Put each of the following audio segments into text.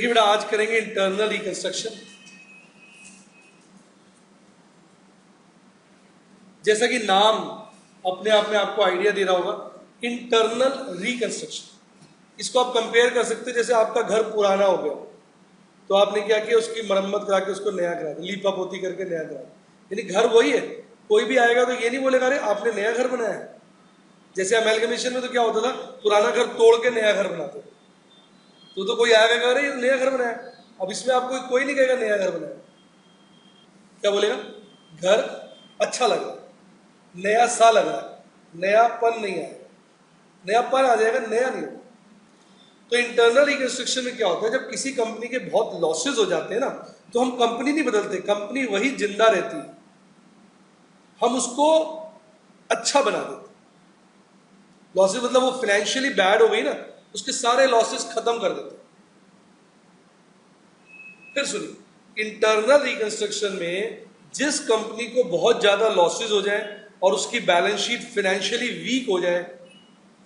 देखिए बेटा, आज करेंगे इंटरनल रिकंस्ट्रक्शन। जैसा कि नाम अपने आप में आपको आइडिया दे रहा होगा, इंटरनल रिकंस्ट्रक्शन। इसको आप कंपेयर कर सकते हैं, जैसे आपका घर पुराना हो गया तो आपने क्या किया, उसकी मरम्मत करा के उसको नया करा दिया, लीपा पोती करके नया करा दिया। यानी घर वही है, कोई भी आएगा तो ये नहीं बोलेगा अरे आपने नया घर बनाया है। जैसे अमेलगमेशन में तो क्या होता था, पुराना घर तोड़ के नया घर बनाते थे, तो कोई आएगा कह रहे नया घर बनाया। अब इसमें आपको कोई नहीं कहेगा नया घर बनाया, क्या बोलेगा, घर अच्छा लग रहा है, नया सा लग रहा है, नयापन नहीं आया, नयापन आ जाएगा, नया नहीं होगा। तो इंटरनल रिकंस्ट्रक्शन में क्या होता है, जब किसी कंपनी के बहुत लॉसेज हो जाते हैं ना, तो हम कंपनी नहीं बदलते, कंपनी वही जिंदा रहती है, हम उसको अच्छा बना देते। लॉसेज मतलब वो फाइनेंशियली बैड हो गई ना, उसके सारे लॉसेज खत्म कर देते। फिर सुनिए, इंटरनल रिकंस्ट्रक्शन में जिस कंपनी को बहुत ज्यादा लॉसेज हो जाए और उसकी बैलेंस शीट फाइनेंशियली वीक हो जाए,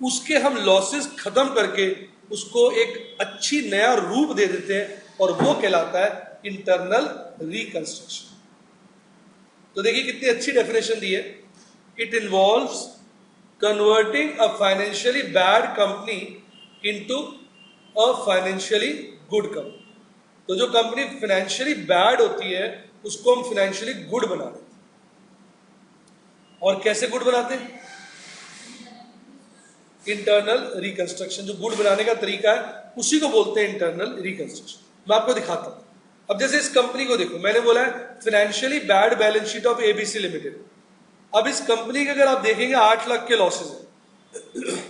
उसके हम लॉसेज खत्म करके उसको एक अच्छी नया रूप दे देते हैं, और वो कहलाता है इंटरनल रिकंस्ट्रक्शन। तो देखिए कितनी अच्छी डेफिनेशन दी है, it involves converting a financially bad company into a financially good company. तो जो कंपनी फाइनेंशियली बैड होती है उसको हम फाइनेंशियली गुड बना देते हैं। और कैसे गुड बनाते हैं, इंटरनल रिकंस्ट्रक्शन। जो गुड बनाने का तरीका है उसी को बोलते हैं इंटरनल रिकंस्ट्रक्शन। मैं आपको दिखाता हूं। अब जैसे इस कंपनी को देखो, मैंने बोला है financially bad balance sheet of ABC limited. अब इस कंपनी के अगर आप देखेंगे 8 लाख के लॉसेज है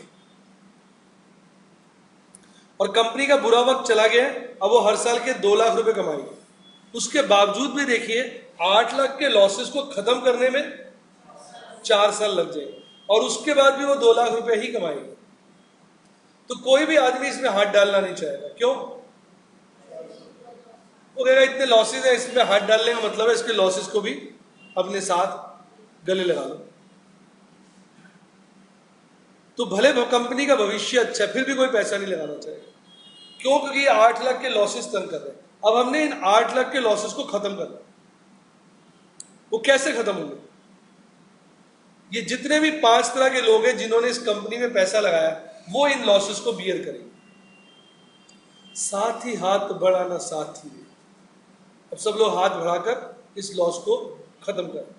और कंपनी का बुरा वक्त चला गया, अब वो हर साल के 2 लाख रुपए कमाएगी। उसके बावजूद भी देखिए 8 लाख के लॉसेस को खत्म करने में 4 साल लग जाएंगे, और उसके बाद भी वो 2 लाख रुपए ही कमाएगी। तो कोई भी आदमी इसमें हाथ डालना नहीं चाहेगा। क्यों? वो कहेगा इतने लॉसेस है, इसमें हाथ डालने का मतलब है इसके लॉसेस को भी अपने साथ गले लगा लो। तो भले कंपनी का भविष्य अच्छा है, फिर भी कोई पैसा नहीं लगाना चाहेगा। क्यों? क्योंकि 8 लाख के लॉसेस तंग कर रहे हैं। अब हमने इन 8 लाख के लॉसेस को खत्म करना। वो कैसे खत्म होंगे? ये जितने भी 5 तरह के लोग हैं जिन्होंने इस कंपनी में पैसा लगाया, वो इन लॉसेस को बियर करेंगे। साथ ही हाथ बढ़ाना साथी। अब सब लोग हाथ बढ़ाकर इस लॉस को खत्म करें।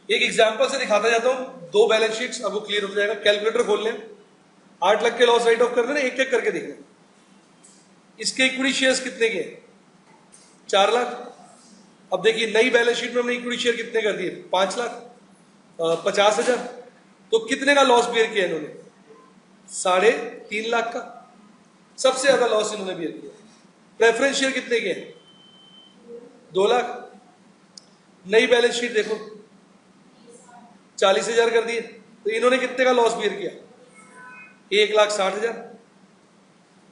एक एग्जांपल से दिखाता जाता हूं, 2 बैलेंस शीट्स, अब वो क्लियर हो जाएगा। कैलकुलेटर खोल लें, 8 लाख के लॉस राइट ऑफ कर देना, एक एक करके देखना। इसके इक्विटी शेयर्स कितने के? 4 लाख। अब देखिए नई बैलेंस शीट में हमने इक्विटी शेयर कितने कर दिए? 5 लाख, 50,000। तो कितने का लॉस बियर किया इन्होंने? 3.5 लाख का। सबसे ज्यादा लॉस इन्होंने बियर किया। प्रेफरेंस शेयर कितने के? 2 लाख। नई बैलेंस शीट देखो, 40,000 कर दिए, तो इन्होंने कितने का लॉस बियर किया? 1,60,000।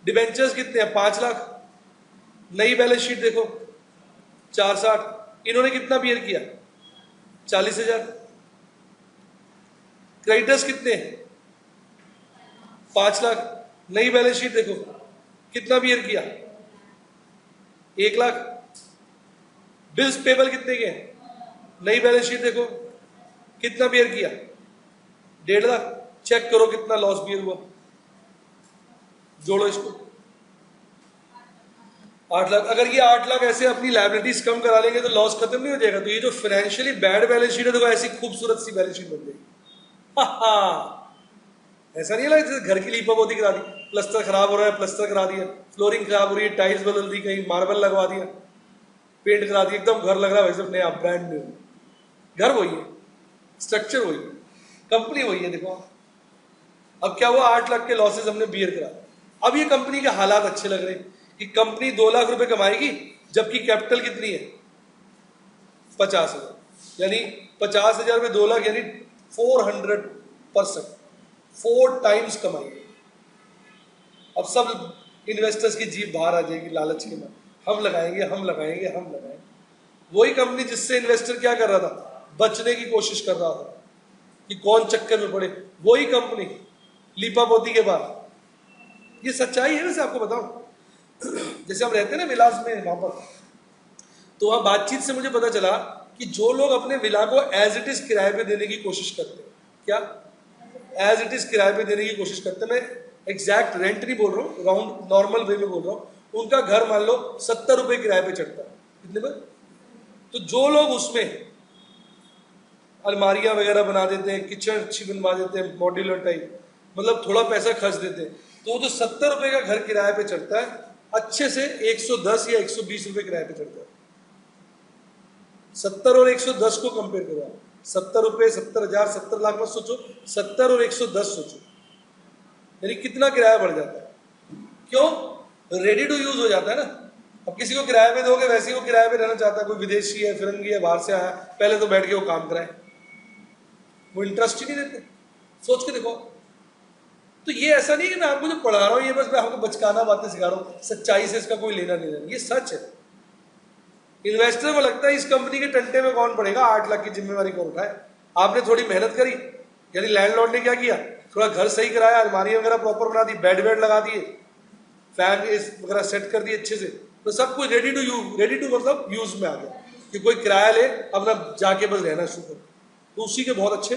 डिबेंचर्स कितने हैं? 5 लाख। नई बैलेंस शीट देखो, 460, इन्होंने कितना बियर किया? 40,000। क्रेडिटर्स कितने? 5 लाख। नई बैलेंस शीट देखो, कितना बियर किया? 1 लाख। बिल्स पेबल कितने के? नई बैलेंस शीट देखो, कितना बियर किया? 1.5 लाख। चेक करो कितना लॉस बियर हुआ, जोड़ो इसको। 8 लाख। अगर ये 8 लाख ऐसे अपनी लायबिलिटीज कम करा लेंगे तो लॉस खत्म नहीं हो जाएगा। तो ये जो फाइनेंशियली बैड बैलेंस शीट है, तो ऐसी खूबसूरत सी बैलेंस शीट बन जाएगी। ऐसा नहीं लगा जैसे घर की लीपा पोती करा दी, प्लस्तर खराब हो रहा है, प्लस्तर करा दिया, फ्लोरिंग खराब हो रही है, टाइल्स बदल दी, कहीं मार्बल लगवा दिया, पेंट करा दिया, एकदम घर लग रहा है वैसे नया ब्रांड न्यू। घर वही है, स्ट्रक्चर वही है, कंपनी वही है। देखो अब क्या हुआ, 8 लाख के लॉसेस हमने बियर करा। अब ये कंपनी के हालात अच्छे लग रहे हैं कि कंपनी 2 लाख रुपए कमाएगी, जबकि कैपिटल कितनी है? 50,000। यानी 50,000 में 2 लाख, यानी 400%, 4 टाइम्स कमाएगी। अब सब इन्वेस्टर्स की जीभ बाहर आ जाएगी लालच के बाद, हम लगाएंगे, हम लगाएंगे, हम लगाएंगे। वही कंपनी जिससे इन्वेस्टर क्या कर रहा था, बचने की कोशिश कर रहा था कि कौन चक्कर में पड़े, वही कंपनी लीपा पोती के बाद। ये सच्चाई है, वैसे आपको बताऊं, जैसे हम रहते हैं ना विलास में वहां पर, तो वहां बातचीत से मुझे पता चला कि जो लोग अपने विला को एज इट इज किराए पे देने की कोशिश करते हैं, क्या एज इट इज किराए पे देने की कोशिश करते हैं, मैं एग्जैक्ट रेंट नहीं बोल रहा हूँ, राउंड नॉर्मल वे में बोल रहा हूँ, उनका घर मान लो 70 रुपए किराए पे चढ़ता है, कितने पर? तो जो लोग उसमें अलमारियां वगैरह बना देते हैं, किचन अच्छी बनवा देते हैं मॉड्यूलर टाइप, मतलब थोड़ा पैसा खर्च देते हैं, तो वो जो 70 रुपए का घर किराए पे चढ़ता है, अच्छे से 110 या 120 रुपए किराए पे चढ़ता है। 70 और 110 को कंपेयर करो आप, 70 रुपए, 70,000, 70 लाख मत सोचो, 70 और 110 सोचो, यानी कितना किराया बढ़ जाता है। क्यों? रेडी टू यूज हो जाता है ना। अब किसी को किराए पे दोगे, वैसे ही वो किराए पे रहना चाहता है, कोई विदेशी है, फिरंगी है, बाहर से आया, पहले तो बैठ के वो काम कराए, वो इंटरेस्ट ही नहीं देते। सोच के देखो। तो ये ऐसा नहीं कि मैं आपको जो पढ़ा रहा हूँ ये बस मैं आपको बचकाना बातें सिखा रहा हूँ, सच्चाई से इसका कोई लेना नहीं देना, ये सच है। इन्वेस्टर को लगता है इस कंपनी के टंटे में कौन पड़ेगा, 8 लाख की जिम्मेवारी कौन उठाए। आपने थोड़ी मेहनत करी, यानी लैंडलॉर्ड ने क्या किया, थोड़ा घर सही कराया, अलमारी वगैरह प्रॉपर बना दी, बेड वेड लगा दिए, फैन वगैरह सेट कर दिए अच्छे से, तो सब कुछ ready to use, ready to मतलब यूज में आ गया कि कोई किराया ले अपना जाके बस रहना शुरू कर, तो उसी के बहुत अच्छे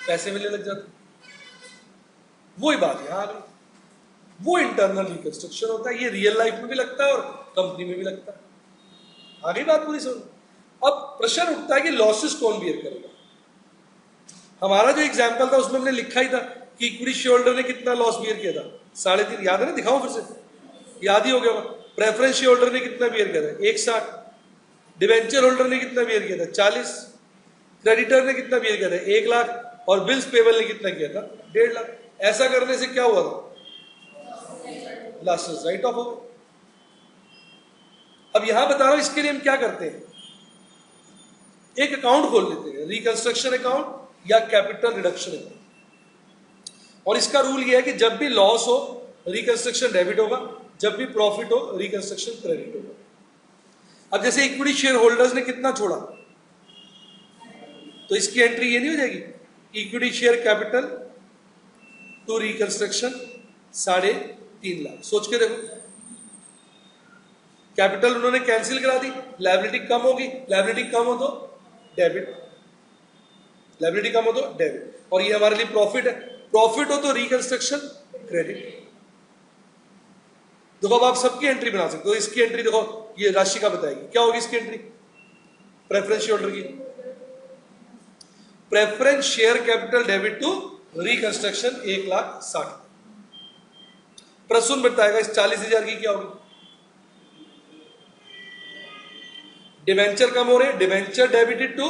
पैसे मिलने लग जाते। वही बात यहाँ आ गई, वो इंटरनल रिकंस्ट्रक्शन होता है। ये रियल लाइफ में भी लगता है और कंपनी में भी लगता है। आ गई बात पूरी समझ। अब प्रश्न उठता है कि लॉसेस कौन बियर करेगा। हमारा जो एग्जाम्पल था उसमें हमने लिखा ही था कि इक्विटी शेयर होल्डर ने कितना लॉस बियर किया था, 3.5, याद है ना? दिखाओ फिर से, याद ही हो गया। प्रेफरेंस शेयर होल्डर ने कितना बियर किया था, 160। डिवेंचर होल्डर ने कितना बियर किया था, 40। क्रेडिटर ने कितना बियर किया था, 1 लाख। और बिल्स पेबल ने कितना किया था, 1.5 लाख। ऐसा करने से क्या हुआ था, लॉसेस राइट ऑफ हो गए। अब यहां बता रहा हूं इसके लिए हम क्या करते हैं, एक अकाउंट खोल लेते हैं, रिकंस्ट्रक्शन अकाउंट या कैपिटल रिडक्शन अकाउंट। और इसका रूल यह है कि जब भी लॉस हो रिकंस्ट्रक्शन डेबिट होगा, जब भी प्रॉफिट हो रिकंस्ट्रक्शन क्रेडिट होगा। अब जैसे इक्विटी शेयर होल्डर्स ने कितना छोड़ा, तो इसकी एंट्री ये नहीं हो जाएगी, equity share capital to reconstruction 3.5 lakh. सोच के देखो, कैपिटल उन्होंने कैंसिल करा दी, लायबिलिटी कम होगी, लायबिलिटी कम हो तो डेबिट, लायबिलिटी कम हो तो डेबिट, और ये हमारे लिए प्रॉफिट है, प्रॉफिट हो तो रिकंस्ट्रक्शन क्रेडिट। देखो अब आप सबकी एंट्री बना सकते हो। इसकी एंट्री देखो, ये राशि का बताएगी, क्या होगी इसकी एंट्री, प्रेफरेंस शेयर होल्डर की, preference share capital debit to reconstruction 1,60,000। Prasoon बताएगा इस 40,000 की क्या होगी। डिवेंचर कम हो रहे, डिवेंचर डेबिटेड टू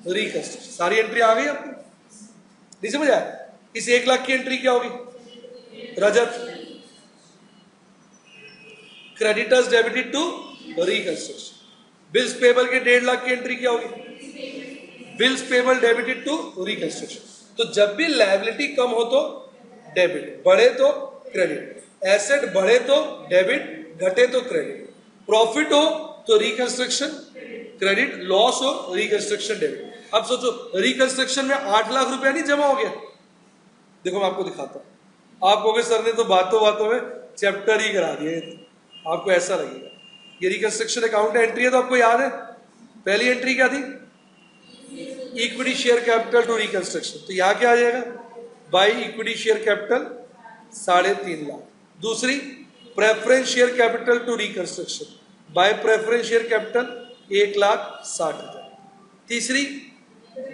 रिकंस्ट्रक्शन। सारी एंट्री आ गई आपको, नहीं समझ आया? इस 1 लाख की एंट्री क्या होगी, Rajat. Creditors debited to reconstruction. Bills payable के 1.5 लाख की एंट्री क्या होगी, bills payable debited to reconstruction. तो जब भी लायबिलिटी कम हो तो डेबिट, बढ़े तो क्रेडिट, एसेट बढ़े तो डेबिट, घटे तो क्रेडिट, प्रॉफिट हो तो रिकंस्ट्रक्शन क्रेडिट, लॉस हो रिकंस्ट्रक्शन डेबिट। अब सोचो रिकंस्ट्रक्शन में 8 लाख रुपया नहीं जमा हो गया। देखो मैं आपको दिखाता हूं, आप कहोगे सर ने तो बातों बातों में चैप्टर ही करा दिए, आपको ऐसा लगेगा। ये रिकंस्ट्रक्शन अकाउंट एंट्री है तो आपको याद है पहली एंट्री क्या थी, equity share capital to reconstruction. तो यहां क्या आ जाएगा, by equity share capital 3.5 lakh. दूसरी preference share capital to reconstruction, by preference share capital 1,60,000। तीसरी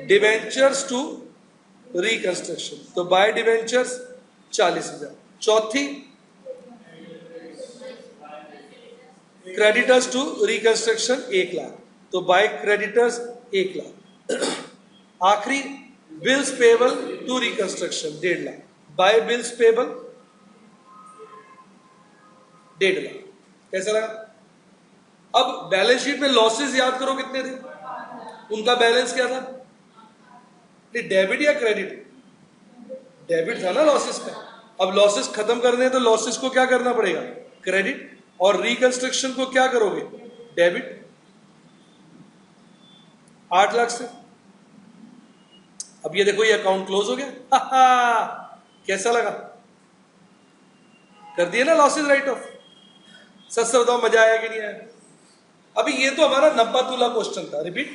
डिवेंचर्स टू रिकंस्ट्रक्शन, तो बाय डिवेंचर्स 40,000। चौथी क्रेडिटर्स टू रिकंस्ट्रक्शन 1 लाख, तो बाय क्रेडिटर्स 1 लाख। आखिरी bills payable to reconstruction 1.5 lakh, by bills payable 1.5 lakh. कैसा लगा? अब बैलेंस शीट में लॉसेस याद करो कितने थे, उनका बैलेंस क्या था, डेबिट या क्रेडिट, डेबिट था ना लॉसेस का। अब लॉसेस खत्म करने हैं तो लॉसेस को क्या करना पड़ेगा, क्रेडिट, और रिकंस्ट्रक्शन को क्या करोगे, डेबिट, 8 लाख से। अब ये देखो ये अकाउंट क्लोज हो गया। कैसा लगा? कर दिए ना लॉसेज राइट ऑफ। सच से बताओ मजा आया कि नहीं आया? अभी ये तो हमारा नब्बा तुला क्वेश्चन था, रिपीट,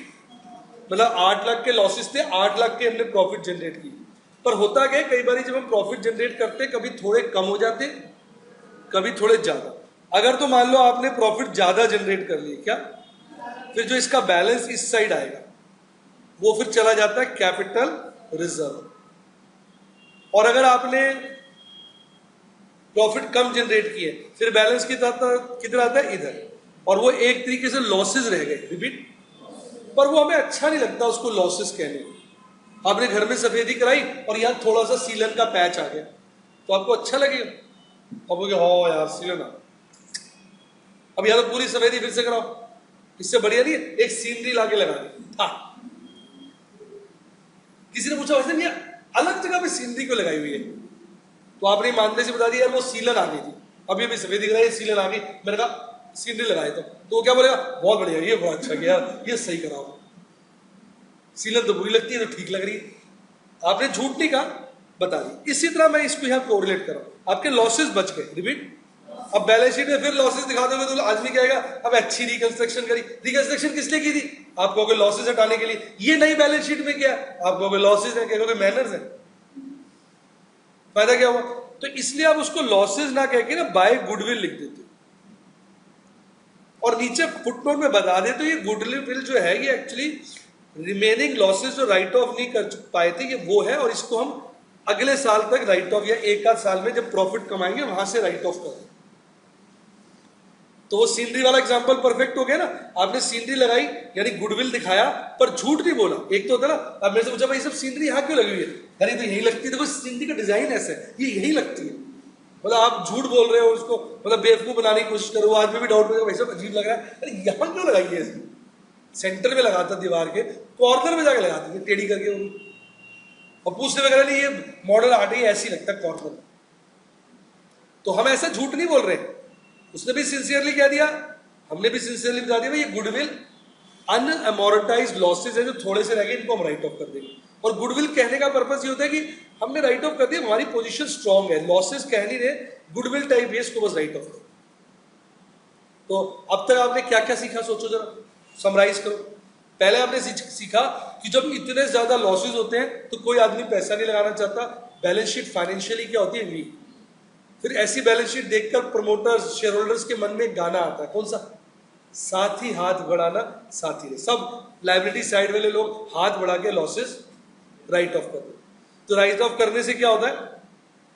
मतलब 8 लाख के लॉसेस थे, 8 लाख के हमने प्रॉफिट जनरेट की। पर होता क्या है, कई बार जब हम प्रॉफिट जनरेट करते कभी थोड़े कम हो जाते, कभी थोड़े ज्यादा। अगर तो मान लो आपने प्रॉफिट ज्यादा जनरेट कर लिए, क्या फिर जो इसका बैलेंस इस साइड आएगा वो फिर चला जाता है कैपिटल रिजर्व। और अगर आपने प्रॉफिट कम जनरेट किए फिर बैलेंस किधर आता है? इधर। और वो एक तरीके से लॉसेस रह गए, रिपीट। पर वो हमें अच्छा नहीं लगता उसको लॉसेस कहने। आपने घर में सफेदी कराई और यहाँ थोड़ा सा सीलन का पैच आ गया तो आपको अच्छा लगेगा? अब बोलोगे हाँ यार सीलन आ, अब यहाँ तो पूरी सफेदी फिर से कराओ। इससे बढ़िया नहीं है एक सीनरी लाके लगा दी। हाँ, किसी ने पूछा वैसे नहीं अलग जगह पे सीनरी क्यों लगाई हुई है? तो आपने ईमानदारी से बता दिया वो सीलन आ गई थी, अभी अभी सफेदी कराई सीलन आ गई, मैंने कहा सीनरी लगाए तो वो क्या बोलेगा? बहुत बढ़िया, ये बहुत अच्छा किया, ये सही कराओ। सीलन तो बुरी लगती है तो ठीक लग रही है। आपने झूठ नहीं कहा, बता दी। इसी तरह मैं इसको यहाँ कोरिलेट कर रहा हूं। आपके लॉसेस बच गए, रिपीट। अब बैलेंस शीट में फिर लॉसेस दिखा दोगे तो आदमी कहेगा अब अच्छी रिकंस्ट्रक्शन करी। रिकंस्ट्रक्शन किस लिए की थी? आप कहोगे लॉसेस हटाने के लिए। ये नई बैलेंस शीट में क्या है? आप कहोगे लॉसेस है, कहोगे मैनर्स है। फायदा क्या हुआ? तो इसलिए आप उसको लॉसेस ना कह के ना बाय गुडविल लिख देते और नीचे फुटनोट में बता देते ये गुडविल जो है ये एक्चुअली रिमेनिंग लॉसेस जो राइट ऑफ नहीं कर पाए थे ये वो है, और इसको हम अगले साल तक राइट ऑफ या एक आध साल में जब प्रॉफिट कमाएंगे वहां से राइट ऑफ करें। तो वो सीनरी वाला एग्जांपल परफेक्ट हो गया ना। आपने सीनरी लगाई यानी गुडविल दिखाया पर झूठ नहीं बोला। एक तो होता ना, अब मेरे से पूछा भाई सब सीनरी यहाँ क्यों लगी हुई है? अरे तो यही लगती है, देखो सीनरी का डिजाइन ऐसा है, ये यही लगती है। मतलब आप झूठ बोल रहे हो उसको, मतलब बेवकूफ बनाने की कोशिश करो, आदमी भी डाउट में भाई सब अजीब लग रहा है, अरे यहाँ क्यों लगाई है? इसकी सेंटर में लगाता दीवार के, कॉर्नर में जाके लगाती है टेढ़ी करके वो, और पूछने वगैरह नहीं ये मॉडल आर्ट ही ऐसी लगता है कॉर्नर में। तो हम ऐसा झूठ नहीं बोल रहे, उसने भी सिंसियरली कह दिया, हमने भी सिंसियरली बता दिया भाई ये गुडविल अनअमोर्टाइज्ड लॉसेस है जो थोड़े से रह गए, इनको हम राइट ऑफ कर देंगे। और गुडविल कहने का पर्पस ये होता है कि हमने राइट ऑफ कर दिया, हमारी पोजीशन स्ट्रांग है, लॉसेस कह नहीं रहे, गुडविल टाइप है, इसको बस राइट ऑफ करो। तो अब तक आपने क्या क्या सीखा सोचो जरा, समराइज करो। पहले आपने सीखा कि जब इतने ज्यादा लॉसेस होते हैं तो कोई आदमी पैसा नहीं लगाना चाहता, बैलेंस शीट फाइनेंशियली क्या होती है? वीक। फिर ऐसी बैलेंस शीट देखकर प्रमोटर्स शेयर होल्डर्स के मन में एक गाना आता है, कौन सा? साथ ही हाथ बढ़ाना साथ ही रहे। सब लाइबिलिटी साइड वाले लोग हाथ बढ़ा के लॉसेस राइट ऑफ कर दो। तो राइट ऑफ करने से क्या होता है?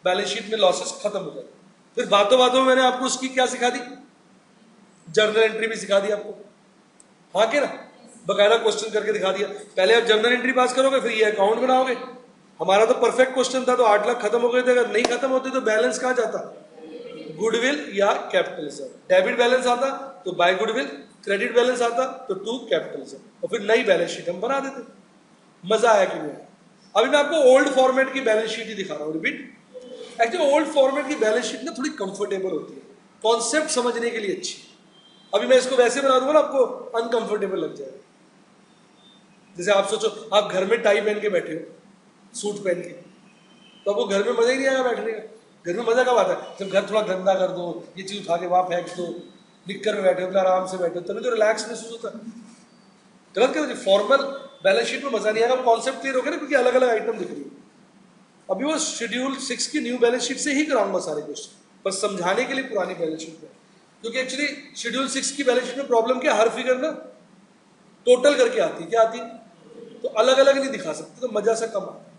बैलेंस शीट में लॉसेस खत्म हो जाते। फिर बातों बातों में मैंने आपको उसकी क्या सिखा दी? जर्नल एंट्री भी सिखा दी आपको, हाँ के ना, बकायदा क्वेश्चन करके दिखा दिया। पहले आप जर्नल एंट्री पास करोगे फिर ये अकाउंट बनाओगे। हमारा तो परफेक्ट क्वेश्चन था तो 8 लाख खत्म हो गए थे, अगर नहीं खत्म होते तो बैलेंस कहाँ जाता? गुडविल या कैपिटल रिजर्व। डेबिट बैलेंस आता तो बाय गुडविल, क्रेडिट बैलेंस आता तो टू कैपिटल रिजर्व, और फिर नई बैलेंस शीट हम बना देते। मजा आया कि नहीं? अभी मैं आपको ओल्ड फॉर्मेट की बैलेंस शीट ही दिखा रहा हूँ, रिपीट। एक्चुअली ओल्ड फॉर्मेट की बैलेंस शीट ना थोड़ी कंफर्टेबल होती है, कॉन्सेप्ट समझने के लिए अच्छी। अभी मैं इसको वैसे बना दूंगा ना आपको अनकंफर्टेबल लग जाएगा। जैसे आप सोचो आप घर में टाई पहन के बैठे हो, सूट पहन के, तो आपको घर में मजा ही नहीं आएगा बैठने का। घर में मजा कब आता है? जब घर थोड़ा गंदा कर दो, ये चीज उठा के वहां फेंक दो, निक्कर में बैठे हो, आराम से बैठे हो, तभी तो रिलैक्स महसूस होता है। गलत क्या? फॉर्मल बैलेंस शीट में मजा नहीं आएगा। कॉन्सेप्ट क्लियर हो गया ना, क्योंकि अलग अलग आइटम दिख रही है। अभी वो शेड्यूल 6 की न्यू बैलेंस शीट से ही कराऊंगा सारे क्वेश्चन, पर समझाने के लिए पुरानी बैलेंस शीट में, क्योंकि एक्चुअली शेड्यूल 6 की बैलेंस शीट में प्रॉब्लम क्या, हर फिगर ना टोटल करके आती है। क्या आती है? तो अलग अलग नहीं दिखा सकते, तो मजा सा कम आता है।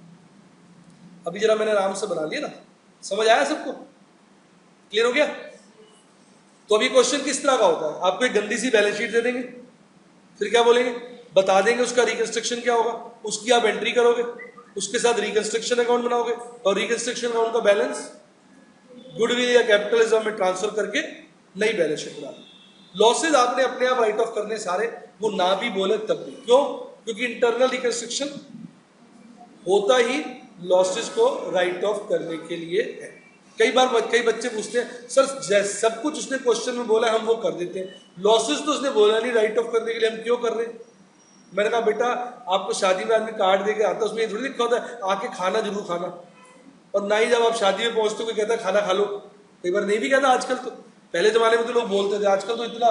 अभी जरा मैंने आराम से बना लिया ना, समझ आया सबको? क्लियर हो गया? तो अभी क्वेश्चन किस तरह का होता है? आपको एक गंदी सी बैलेंस शीट दे देंगे, फिर क्या बोलेंगे? बता देंगे उसका रिकंस्ट्रक्शन क्या होगा, उसकी आप एंट्री करोगे, उसके साथ रिकंस्ट्रक्शन अकाउंट बनाओगे, और रिकंस्ट्रक्शन अकाउंट का बैलेंस गुडविल या कैपिटलिज्म में ट्रांसफर करके नई बैलेंस शीट बना दी। लॉसेज आपने अपने आप राइट ऑफ करने सारे, वो ना भी बोले तब भी। क्यों? क्योंकि इंटरनल रिकंस्ट्रक्शन होता ही लॉसेस को राइट ऑफ करने के लिए है। कई बच्चे पूछते हैं सर सब कुछ उसने क्वेश्चन में बोला हम वो कर देते हैं, लॉसेस तो उसने बोला नहीं राइट ऑफ करने के लिए, हम क्यों कर रहे हैं? मैंने कहा बेटा आपको शादी में आदमी कार्ड दे के आता है, उसमें ये थोड़ी लिखा होता है आके खाना जरूर खाना, और ना ही जब आप शादी में पहुंचते हो कोई कहता है खाना खा लो, कई बार नहीं भी कहता आजकल। तो पहले जमाने में तो लोग बोलते थे, आजकल तो इतना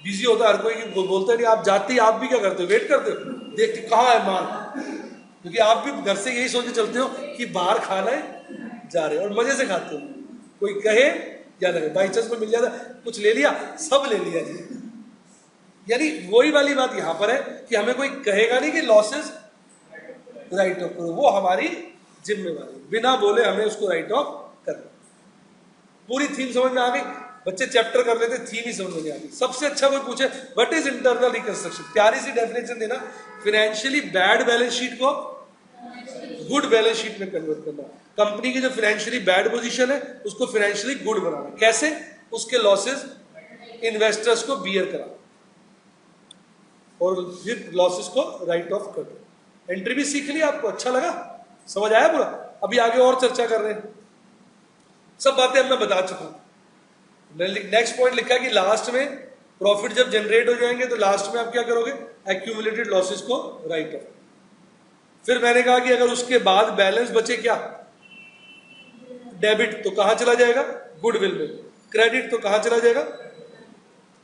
बिजी होता है हर कोई कि बोलते नहीं। आप जाते ही आप भी क्या करते हो, वेट करते हो, देखते कहाँ है माल, क्योंकि आप भी घर से यही सोच के चलते हो कि बाहर खाना है, जा रहे हो, और मजे से खाते हो, कोई कहे या लगे, बाई चांस में मिल जाता कुछ ले लिया, सब ले लिया जी। यानी वही वाली बात यहाँ पर है कि हमें कोई कहेगा नहीं कि लॉसेस राइट ऑफ करो, वो हमारी जिम्मेवारी, बिना बोले हमें उसको राइट ऑफ करना। पूरी थीम समझ में आ गई? बच्चे चैप्टर कर लेते, थीम ही समझ में नहीं आ गई। सबसे अच्छा कोई पूछे व्हाट इज इंटरनल रिकंस्ट्रक्शन, प्यारी सी डेफिनेशन देना, फिनेंशियली बैड बैलेंस शीट को गुड बैलेंस शीट में कन्वर्ट करना। कंपनी की जो फाइनेंशियली बैड पोजीशन है उसको फाइनेंशियली गुड बनाना। कैसे? उसके लॉसेस इन्वेस्टर्स को बियर करा और फिर लॉसेस को राइट ऑफ कर दो। एंट्री भी सीख लिया, आपको अच्छा लगा, समझ आया पूरा? अभी आगे और चर्चा कर रहे हैं, सब बातें अब मैं बता चुका हूं। नेक्स्ट पॉइंट लिखा कि लास्ट में प्रॉफिट जब जनरेट हो जाएंगे तो लास्ट में आप क्या करोगे, एक्यूमुलेटेड लॉसेस को राइट ऑफ। फिर मैंने कहा कि अगर उसके बाद बैलेंस बचे क्या, डेबिट, तो कहां चला जाएगा, गुडविल में। क्रेडिट तो कहां चला जाएगा,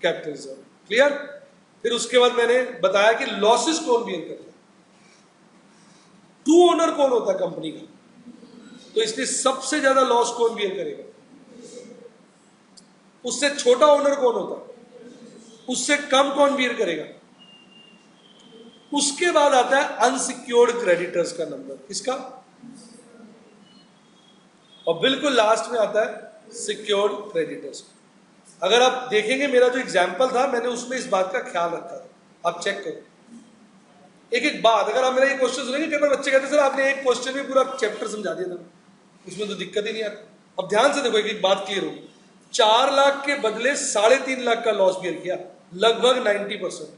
कैपिटल रिजर्व। क्लियर? फिर उसके बाद मैंने बताया कि लॉसेस कौन बियर करता है, टू ओनर कौन होता है कंपनी का, तो इसलिए सबसे ज्यादा लॉस कौन बियर करेगा, उससे छोटा ओनर कौन होता है, उससे कम कौन बियर करेगा। उसके बाद आता है अनसिक्योर्ड क्रेडिटर्स का नंबर, किसका, और बिल्कुल लास्ट में आता है सिक्योर्ड क्रेडिटर्स। अगर आप देखेंगे मेरा जो एग्जाम्पल था, मैंने उसमें इस बात का ख्याल रखा था, आप चेक करो एक एक बात। अगर आप मेरा ये क्वेश्चन सुनेंगे, कई बार बच्चे कहते सर आपने एक क्वेश्चन में पूरा चैप्टर समझा दिया था, उसमें तो दिक्कत ही नहीं आती। अब ध्यान से देखो, एक एक बात क्लियर होगी। 4 लाख के बदले 3.5 लाख का लॉस बियर किया, लगभग 90%,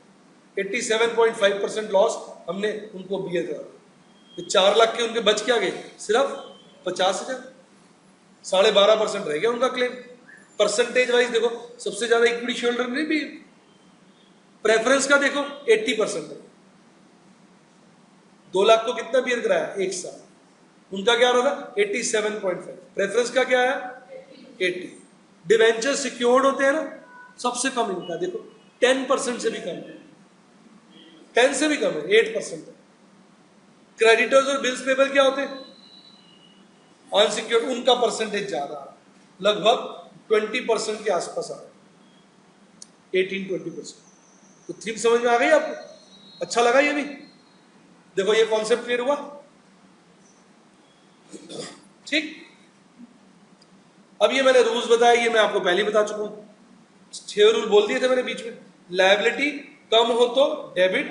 87.5% लॉस हमने उनको बियर करा। तो 4 लाख के उनके बच क्या गए, सिर्फ 50,000, 12.5% रह गया उनका क्लेम। परसेंटेज वाइज देखो, सबसे ज्यादा इक्विटी शेयर होल्डर ने भी, प्रेफरेंस का देखो 80% है। 2 लाख को कितना बियर कराया, 1 साल, उनका क्या रहा था 87.5, प्रेफरेंस का क्या है 80। डिवेंचर सिक्योर्ड होते हैं ना, सबसे कम इनका देखो 10% से भी कम है, 10 से भी कम है, 8% है। क्रेडिटर्स और बिल्स पेबल क्या होते हैं, अनसिक्योर्ड, उनका परसेंटेज ज्यादा है, लगभग 20% के आसपास आ रहा है, 18-20%। तो थीम समझ में आ गई आपको? अच्छा लगा ये भी? देखो ये कॉन्सेप्ट क्लियर हुआ, ठीक। अब ये मैंने रूल्स बताया, ये मैं आपको पहले ही बता चुका हूं। 6 रूल बोल दिए थे मैंने बीच में। लायबिलिटी कम हो तो डेबिट,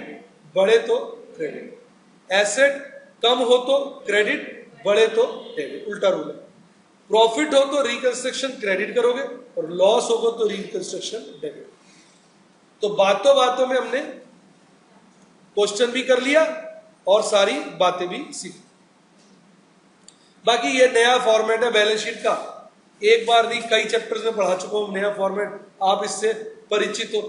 बढ़े तो क्रेडिट। एसेट कम हो तो क्रेडिट, बढ़े तो डेबिट, उल्टा रूल है। प्रॉफिट हो तो रिकंस्ट्रक्शन क्रेडिट करोगे, और लॉस होगा तो रिकंस्ट्रक्शन डेबिट। तो बातों बातों में हमने क्वेश्चन भी कर लिया और सारी बातें भी सीखी। बाकी ये नया फॉर्मेट है बैलेंस शीट का, एक बार नहीं कई चैप्टर्स में पढ़ा चुका हूं, नया फॉर्मेट आप इससे परिचित हो,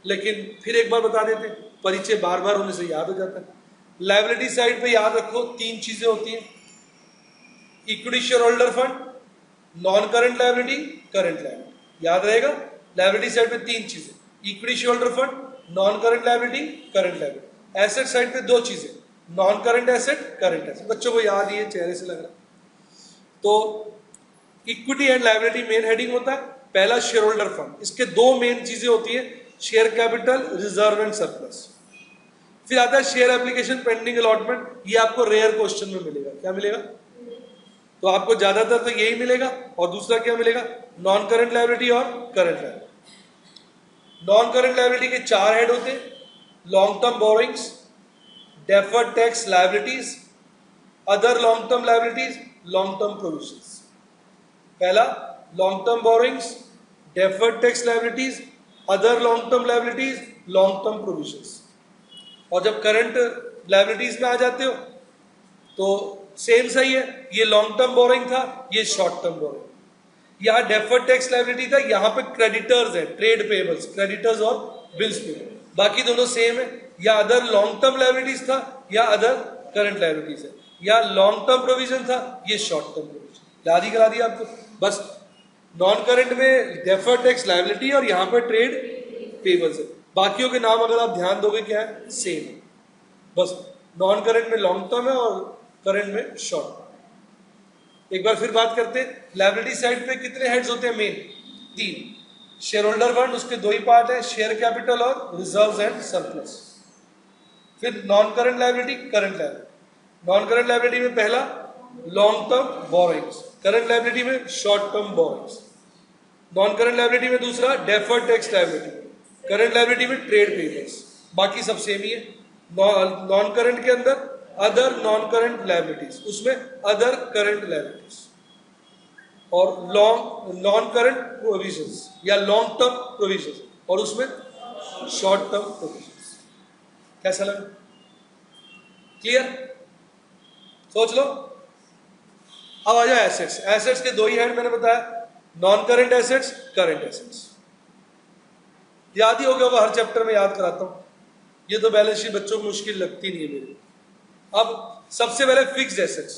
लेकिन फिर एक बार बता देते, परिचय बार बार होने से याद हो जाता है। लायबिलिटी साइड पे याद रखो 3 चीजें होती हैं, equity share holder fund, non current liability, current liability, याद रहेगा। लायबिलिटी साइड पे 3 चीजें, equity share holder fund, non current liability, current liability. Asset side पे 2 चीजें, non current asset, current asset. बच्चों को याद ही है, चेहरे से लग रहा है। तो equity and liability main heading होता है। पहला शेयर होल्डर फंड, इसके 2 मेन चीजें होती है, share capital, reserve and surplus. फिर आता है शेयर एप्लीकेशन पेंडिंग अलॉटमेंट, ये आपको रेयर क्वेश्चन में मिलेगा। क्या मिलेगा? तो आपको ज्यादातर तो यही मिलेगा, और दूसरा क्या मिलेगा, नॉन करंट लायबिलिटी और current liability. Non current liability के 4 हेड होते हैं, long term borrowings, deferred tax liabilities, other long term liabilities, long term provisions. पहला long term borrowings, deferred tax liabilities, other long term liabilities, long term provisions. और जब current liabilities में आ जाते हो तो सेम सही है, ये लॉन्ग टर्म बोरोइंग था, ये शॉर्ट टर्म बोरोइंग। यहां डेफर्ड टैक्स लायबिलिटी था, यहां पे क्रेडिटर्स है, ट्रेड पेबल्स, क्रेडिटर्स और बिल्स पेबल, बाकी दोनों सेम है। या अदर लॉन्ग टर्म लायबिलिटीज था, या अदर करंट लायबिलिटीज है, या लॉन्ग टर्म प्रोविजन था, ये शॉर्ट टर्म प्रोविजन। याद ही करा दिया आपको, बस नॉन करंट में डेफर्ड टैक्स लायबिलिटी और यहाँ पर ट्रेड पेबल्स है। बाकियों के नाम अगर आप ध्यान दोगे क्या है, सेम, बस नॉन करंट में लॉन्ग टर्म है और करंट में शॉर्ट। एक बार फिर बात करते हैं, लायबिलिटी साइड पे कितने हेड्स होते हैं मेन, 3। शेयर होल्डर फंड, उसके 2 ही पार्ट है, शेयर कैपिटल और रिजर्व्स एंड सरप्लस। फिर non current liability, current liability. Non current liability में पहला long term borrowings, current liability में short term borrowings. Non current liability में दूसरा deferred tax liability, current liability में ट्रेड पेबल्स। बाकी सब सेम ही है। नॉन करंट के अंदर अदर नॉन करंट लायबिलिटीज, उसमें अदर करंट लायबिलिटीज। और लॉन्ग नॉन करंट प्रोविजंस या लॉन्ग टर्म प्रोविजंस, और उसमें शॉर्ट टर्म प्रोविजंस। कैसा लगा, क्लियर? सोच लो। अब आ जाए एसेट्स। एसेट्स के 2 ही हेड मैंने बताया, non current assets, current assets. याद ही हो गया होगा, हर चैप्टर में याद कराता हूं। ये तो बैलेंस शीट बच्चों को मुश्किल लगती नहीं है मेरे। अब सबसे पहले फिक्स्ड एसेट्स।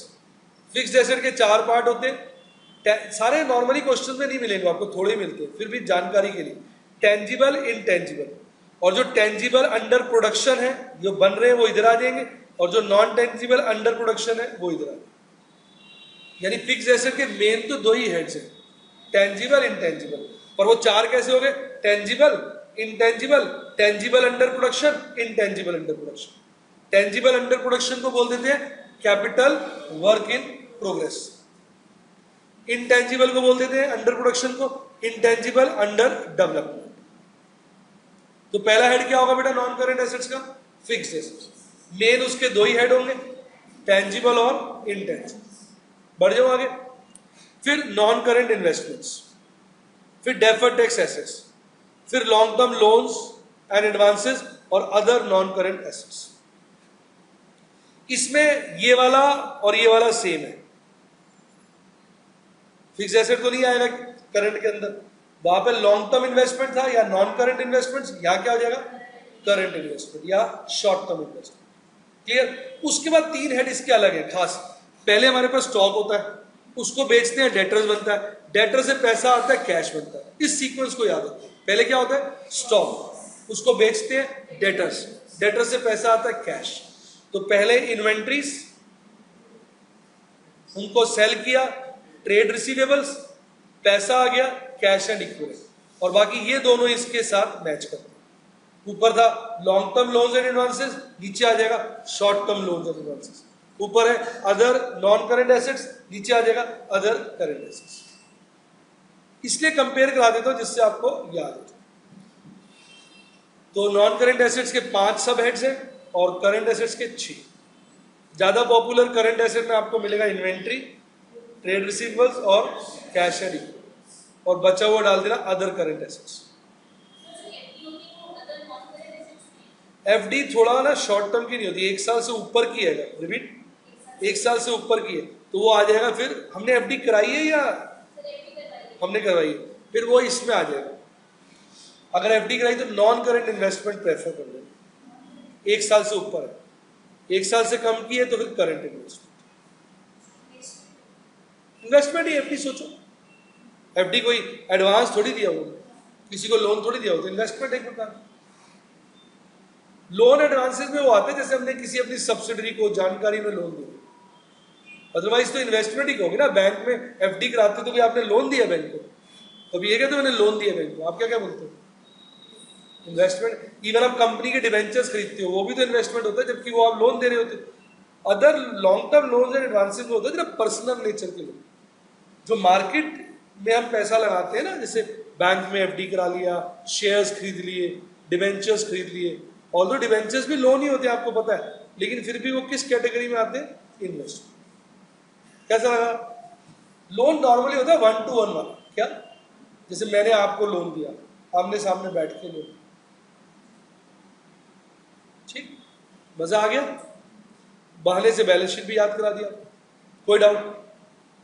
फिक्स्ड एसेट के 4 पार्ट होते हैं। सारे नॉर्मली क्वेश्चन में नहीं मिलेंगे आपको, थोड़े मिलते हैं, फिर भी जानकारी के लिए। टेंजिबल, इनटेंजिबल, और जो टेंजिबल अंडर प्रोडक्शन है, जो बन रहे हैं वो इधर आ जाएंगे, और जो नॉन टेंजिबल अंडर प्रोडक्शन है वो इधर आ जाएंगे। यानी फिक्स्ड एसेट के मेन तो 2 ही हेड्स हैं, टेंजिबल, इनटेंजिबल। पर वो 4 कैसे हो गए, tangible, intangible, tangible under production, intangible under production. Tangible under production को बोल देते हैं capital work in progress. Intangible को बोल देते हैं अंडर प्रोडक्शन को इनटेंजिबल अंडर डेवलपमेंट। तो पहला हेड क्या होगा बेटा नॉन करंट एसेट्स का, फिक्स्ड एसेट्स। मेन उसके 2 ही हेड होंगे, टेंजिबल और इनटेंजिबल। बढ़ जाओ आगे। फिर नॉन करंट इन्वेस्टमेंट्स, फिर डेफर्ड टैक्स एसेट्स, फिर long term loans and advances और अदर नॉन करंट एसेट्स। इसमें ये वाला और ये वाला सेम है। फिक्स एसेट तो नहीं आएगा करंट के अंदर, वहां पे लॉन्ग टर्म इन्वेस्टमेंट था या नॉन करंट इन्वेस्टमेंट्स, यहां क्या हो जाएगा करंट इन्वेस्टमेंट या शॉर्ट टर्म इन्वेस्टमेंट। क्लियर? उसके बाद 3 हेड इसके अलग है खास। पहले हमारे पास स्टॉक होता है, उसको बेचते हैं, डेटर्स बनता है, डेटर से पैसा आता है, कैश बनता है। इस सीक्वेंस को याद रखो। पहले क्या होता है स्टॉक, उसको बेचते हैं, डेटर्स, डेटर से पैसा आता है, कैश। तो पहले इन्वेंट्रीज, उनको सेल किया, ट्रेड रिसीवेबल्स, पैसा आ गया, कैश एंड इक्विटी, और बाकी ये दोनों इसके साथ मैच करते हैं। ऊपर था long term loans and advances, नीचे आ जाएगा short term loans and advances. ऊपर है अदर नॉन करंट एसेट्स, नीचे आ जाएगा अदर करंट एसेट्स। इसलिए कंपेयर करा देता हूं जिससे आपको याद हो जाए। तो नॉन करंट एसेट्स के 5 सब हेड्स हैं और करंट एसेट्स के 6। ज्यादा पॉपुलर करंट एसेट में आपको मिलेगा इन्वेंट्री, ट्रेड रिसीवेबल्स और कैश एंड इक्विटी, और बचा हुआ डाल देना अदर करंट एसेट्स। एफडी थोड़ा ना शॉर्ट टर्म की नहीं होती, 1 साल से ऊपर की है, रिपीट 1 साल से ऊपर की है तो वो आ जाएगा। फिर हमने एफडी कराई है या हमने करवाई है, फिर वो इसमें आ जाएगा। अगर एफडी कराई तो नॉन करंट इन्वेस्टमेंट प्रेफर कर लेना। 1 साल से ऊपर है, 1 साल से कम की है तो फिर करंट इन्वेस्टमेंट। इन्वेस्टमेंट ही एफडी सोचो, एफडी कोई एडवांस थोड़ी दिया हो, किसी को लोन थोड़ी दिया हो, तो इन्वेस्टमेंट एक प्रकार। लोन एडवांसेस में वो आते हैं जैसे हमने किसी अपनी सब्सिडरी को जानकारी में लोन दिया, अदरवाइज तो इन्वेस्टमेंट ही कहोगे ना। बैंक में एफडी कराते तो भी आपने लोन दिया बैंक को, कभी ये कहते मैंने लोन दिया बैंक को, आप क्या क्या बोलते हो इन्वेस्टमेंट। इवन आप कंपनी के डिवेंचर्स खरीदते हो वो भी तो इन्वेस्टमेंट होता है, जबकि वो आप लोन दे रहे होते हो। Other long term loan and advances में होता है पर्सनल नेचर के लोन, जो मार्केट में हम पैसा लगाते हैं ना, जैसे बैंक में एफडी करा लिया, शेयर्स खरीद लिए, डिवेंचर्स खरीद लिए। ऑल्दो डिवेंचर्स भी लोन ही होते हैं आपको पता है, लेकिन फिर भी वो किस कैटेगरी में आते हैं, इन्वेस्टमेंट। कैसा लगा? लोन नॉर्मली होता है 1 to 1 वाला, क्या जैसे मैंने आपको लोन दिया, आमने सामने बैठ के लोन, ठीक, मजा आ गया। बहाने से बैलेंस शीट भी याद करा दिया, कोई डाउट?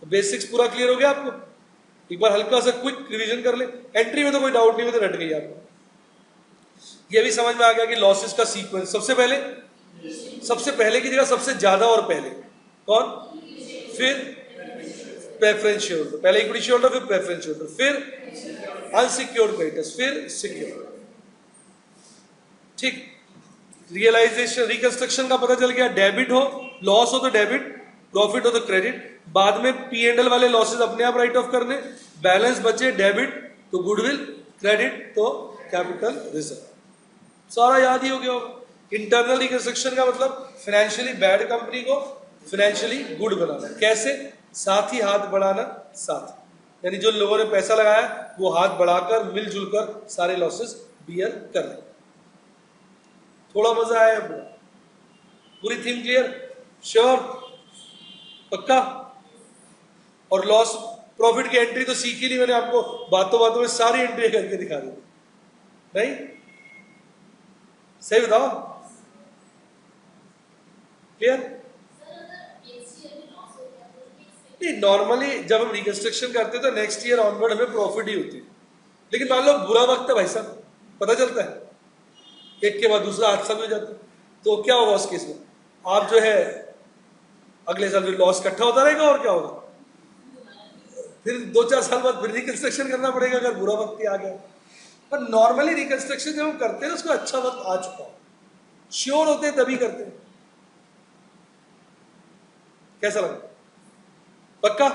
तो बेसिक्स पूरा क्लियर हो गया आपको? एक बार हल्का सा क्विक रिवीजन कर ले। एंट्री में तो कोई डाउट नहीं, में तो रट गई आपको। ये भी समझ में आ गया कि लॉसेस का सीक्वेंस, सबसे पहले की जगह सबसे ज्यादा और पहले कौन, फिर प्रेफरेंस शेयर होल्डर, पहले इक्विटी शेयर होल्डर, फिर प्रेफरेंस शेयर होल्डर, फिर अनसिक्योर्ड क्रेडिटर्स, फिर सिक्योर्ड। ठीक, रियलाइजेशन रिकंस्ट्रक्शन का पता चल गया, डेबिट हो, लॉस हो तो डेबिट, प्रॉफिट हो तो क्रेडिट। बाद में P&L वाले लॉसेस अपने आप राइट ऑफ करने, बैलेंस बचे डेबिट तो गुडविल, क्रेडिट तो कैपिटल रिजर्व। सारा याद ही हो गया होगा। इंटरनल रिकंस्ट्रक्शन का मतलब फाइनेंशियली बैड कंपनी को फाइनेंशियली गुड बनाना। कैसे? साथ ही हाथ बढ़ाना, साथ यानी जो लोगों ने पैसा लगाया वो हाथ बढ़ाकर मिलजुल कर सारे लॉसेस बियर कर लें। थोड़ा मजा आया? पूरी थीम क्लियर? श्योर? पक्का? और लॉस प्रॉफिट की एंट्री तो सीख ही ली मैंने, आपको बातों बातों में सारी एंट्री करके दिखा दी, नहीं? सही बताओ, क्लियर? नॉर्मली जब हम रिकंस्ट्रक्शन करते हैं तो नेक्स्ट ईयर ऑनवर्ड हमें प्रॉफिट ही होती है, लेकिन मान लो बुरा वक्त है भाई साहब, पता चलता है एक के बाद दूसरा हादसा भी हो जाता है, तो क्या होगा उस केस में? आप जो है अगले साल फिर लॉस इकट्ठा होता रहेगा, और क्या होगा? फिर 2-4 साल बाद फिर रिकंस्ट्रक्शन करना पड़ेगा अगर बुरा वक्त ही आ गया। पर नॉर्मली रिकंस्ट्रक्शन जब हम करते हैं उसको अच्छा वक्त आ चुका हो, श्योर होते हैं तभी करते हैं। कैसा लगा? पक्का?